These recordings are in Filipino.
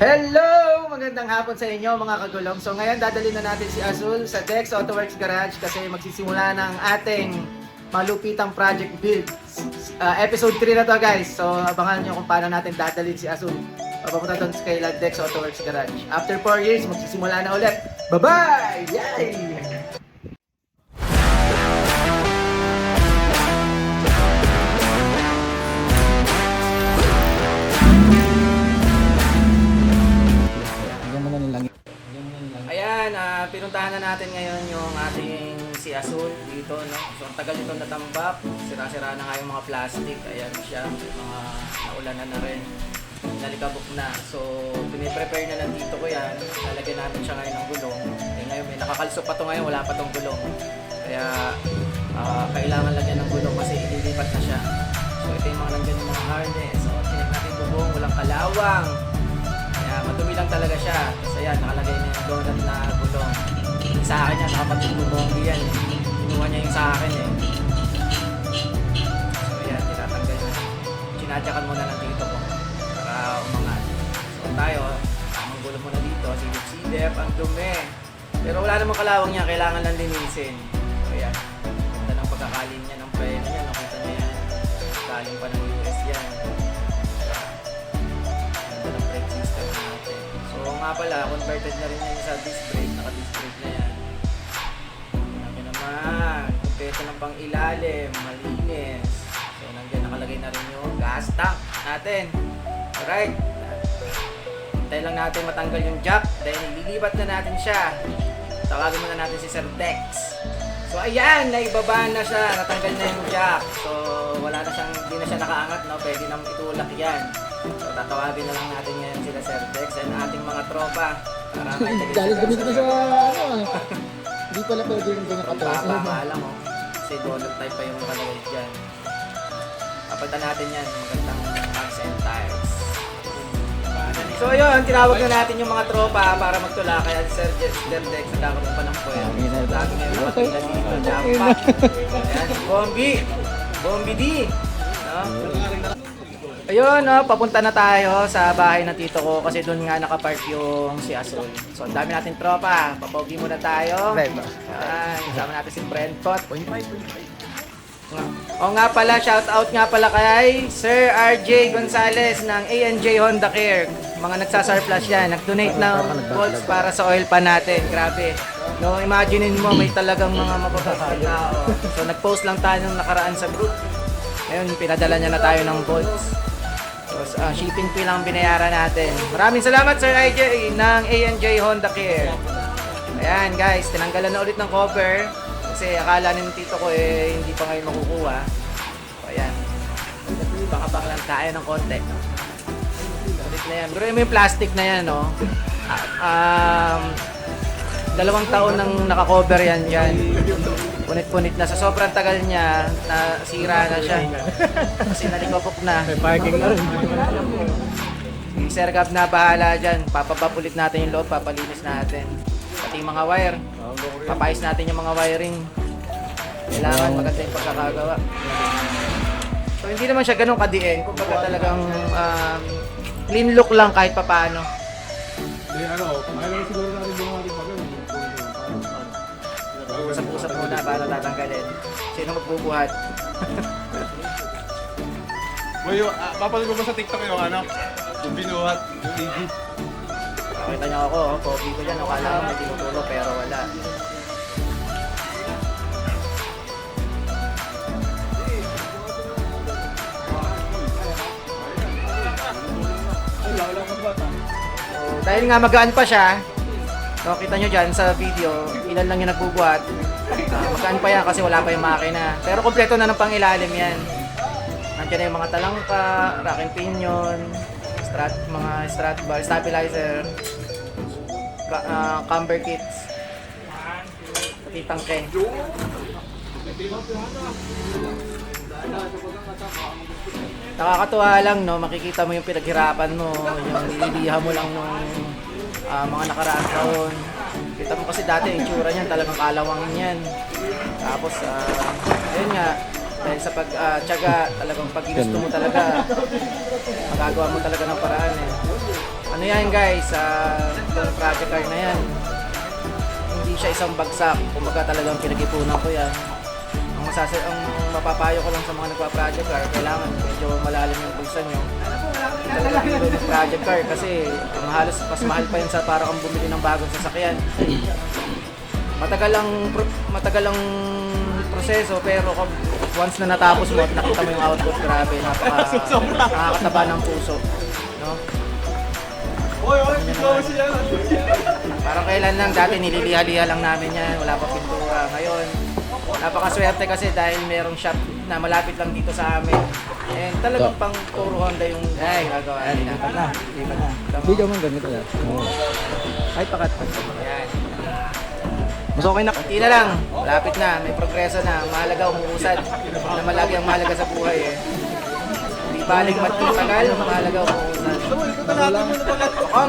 Hello! Magandang hapon sa inyo mga kagulong. So ngayon dadalhin na natin si Azul sa Dex Autoworks Garage kasi magsisimula ng ating malupitang project build. Episode 3 na to guys. So abangan nyo kung paano natin dadalhin si Azul papunta doon sa kay Dex Autoworks Garage. After 4 years, magsisimula na ulit. Bye-bye! Yay! Ayan, pinuntahan na natin ngayon yung ating si Azul dito, no? So, ang tagal nito natambak, sira-sira na nga yung mga plastic, ayan siya, mga naulanan na rin, nalikabok na. So, piniprepare na lang dito ko yan, lalagyan natin siya ngayon ng gulong. Eh, ngayon may nakakalso pa to ngayon, wala pa tong gulong. Kaya, kailangan lagyan ng gulong kasi ililipat na siya. So, ito yung mga nandiyan yung mga harness. So, tinig natin bubong, walang kalawang. Madumi lang talaga siya. Kasi yan, nakalagay na yung donut na gulong. Sa akin yan, nakapatulong yan. Kinuha niya yung sa akin eh. So yan, tinatanggal na. Sinadyakan muna ng dito ko para umangat. So tayo, tamang gulong muna dito. Silip-silip, ang dumi. Pero wala namang kalawang niya, kailangan lang linisin. So yan, ganda ng pagkakalin niya ng preno niya. Nakita niya yan. Galing pa ng US yan. So nga pala, converted na rin yan sa disc brake, naka-disc brake na yan. Nandiyan naman, kumpleto ng pang ilalim, malinis. So nandiyan nakalagay na rin yung gas tank natin. Alright, hintay lang natin matanggal yung jack, dahil ililipat na natin siya. Tawagin muna natin si Sir Dex. So ayan, naibaba na siya, natanggal na yung jack. So wala na siyang, hindi na siya nakaangat, no? Pwede nang itulak yan. So tatawagin na lang natin ngayon sila Sir Dex and ating mga tropa para maitagin Dahil gamit ko sa hindi pala pwede yung ganyan katos. Papamala mo kasi donut type pa yung nakalagay dyan. Papalitan natin yan, magandang mags and tires. So ayun, tinawag na natin yung mga tropa para magtula kaya Sir Dex nagkakaroon pa ng puwet. So lagi ngayon makatula dito, jackpot. Ayan, Bombi D, no? Ayun, no, papunta na tayo sa bahay ng tito ko kasi doon nga nakapark yung si Azul. So, ang dami natin tropa. Papogi muna tayo. Ayan, kasama natin si Brentpot. O nga pala, shout out nga pala kay Sir RJ Gonzales ng ANJ Honda Care. Mga nagsasurplus yan. Nag-donate ng bolts para sa oil pan natin. Grabe. No, imaginein mo, may talagang mga mababasang tao. So, nag-post lang tayo nung nakaraan sa group. Ngayon, pinadala niya na tayo ng bolts. So, shipping fee lang binayaran natin. Maraming salamat Sir AJ ng ANJ Honda Care. Ayan guys, tinanggalan na ulit ng cover kasi akala ng tito ko eh hindi pa ngayon makukuha. So ayan, baka lang tayo ng konti. Ulit na yan. Pero yung plastic na yan, no? 2 taon nang nakakover yan dyan. Punit-punit na. Sa sobrang tagal niya, nasira na siya. Kasi nalikopok na. May parking na rin. Si Sir Gab na bahala dyan. Papapapulit natin yung loob, papalinis natin. Pati yung mga wire. Papayos natin yung mga wiring. Kailangan maganda yung pagkakagawa. So hindi naman siya ganun kadiin. Kung baga talagang clean look lang kahit papaano. Ayaw siguro natin buong ating pagkakas. Usap-usap muna para tatanggalin. Sino magbubuhat? Boy, papanood mo ba sa TikTok yung ano? Yung binuhat, yung EG. Nakita niyo ako, pogi ko dyan. Akala ko may tinutulog pero wala. So, dahil nga magaan pa siya, so, kita nyo dyan sa video, ilan lang yung nagbubuhat. Magaan pa yan kasi wala pa yung makina. Pero kompleto na ng pangilalim yan. Nandiyan na yung mga talangka, rack and pinion, mga strut bar, stabilizer, camber kits, pati tangke. Nakakatuwa lang, no? Makikita mo yung pinaghirapan mo, yung nililiha mo lang nung mga nakaraang taon. Kita mo kasi dati yung itsura niyan talagang kalawangin yan. Tapos, ayun nga, dahil sa pag-tiyaga, talagang pag ginusto mo talaga, magagawa mo talaga ng paraan eh. Ano Ano yan guys, itong project car na yan, hindi siya isang bagsak. Kumbaga talagang pinag-ipunan ko yan. Ang mapapayo ko lang sa mga nagpa-project car, kailangan medyo malalim yung pulsa nyo. Talagang yung project car kasi ang halos mas mahal pa yun sa para kang bumili ng bagong sasakyan. Matagal ang proseso, pero once na natapos mo at nakita mo yung output, grabe, nakakataba ng puso, no? Parang kailan lang, dati nililiha-liha lang namin yan, wala pa pintura. Ngayon, napakaswerte kasi dahil merong shop na malapit lang dito sa amin. And talagang pang puro Honda yung gagawa nila. Video mo ganito yan. Ay, pakat. Ayan. Mas okay na. Kunti na lang, malapit na, may progreso na. Mahalaga umuusad. Na malagi ang mahalaga sa buhay eh. Hindi baling matagal, mahalaga umuusad.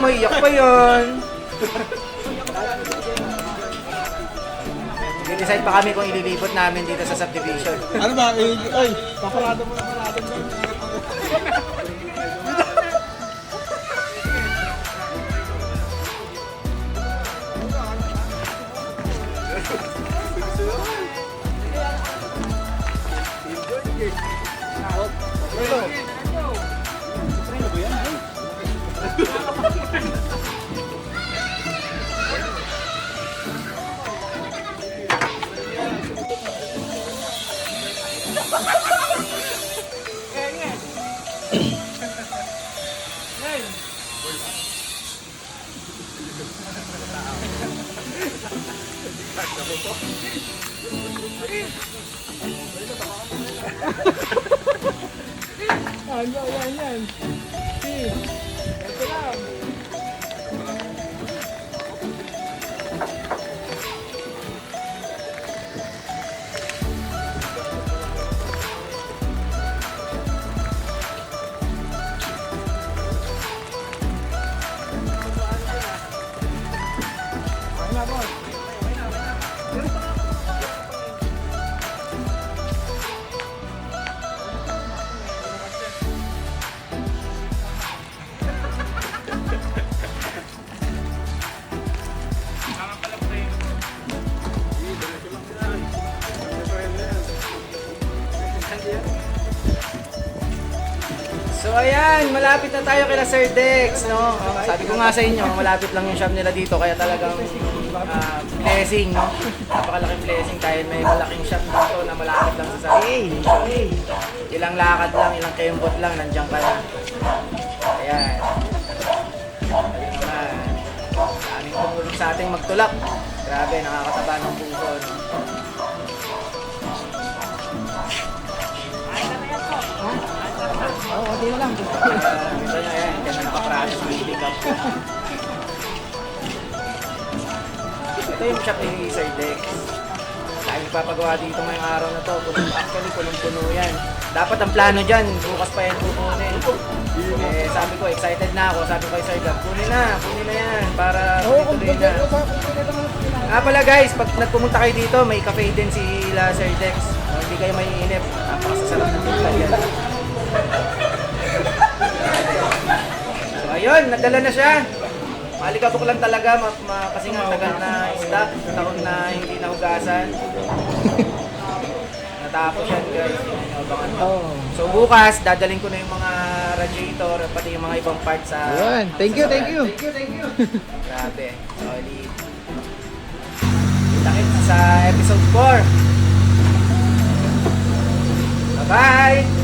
Maiyak pa yun. Decide pa kami kung ililipot namin dito sa subdivision. Ano ba? Ay, paparada mo na parada mo. So ayan, malapit na tayo kila Sir Dex, no? Sabi ko nga sa inyo, malapit lang yung shop nila dito, kaya talagang blessing, no? Napakalaking blessing dahil may malaking shop dito na malapit lang sa subdivision. Ilang lakad lang, ilang kembot lang, nandiyan ka na. Ayan. Ayun naman. Daming tumulong sa ating magtulak. Grabe, nakakataba ng puso, no? Oo, okay na lang. Ito na yan, dyan na nakapratos ng pick-up. Ito yung shop ni Sir Dex. Dahil papagawa dito ngayong araw na to. Actually, punong-puno yan. Dapat ang plano dyan, bukas pa yan pupunin. Eh, sabi ko, excited na ako. Sabi ko kay Sir Gab, kunin na yan para tuloy na. Nga pala guys, pag nagpumunta kayo dito, may cafe din sila Sir Dex. Hindi kayo maiinip. Napakasasarap ng tingnan yan. So ayun, nadala na siya. Malikabok lang talaga kasi nga tagal na stock, taon na hindi nahugasan. Natapos yan guys, abangan mo. So bukas, dadaling ko na yung mga radiator, pati yung mga ibang parts sa... Ayan, thank you. Grabe, solid. Kita sa episode 4. Bye-bye!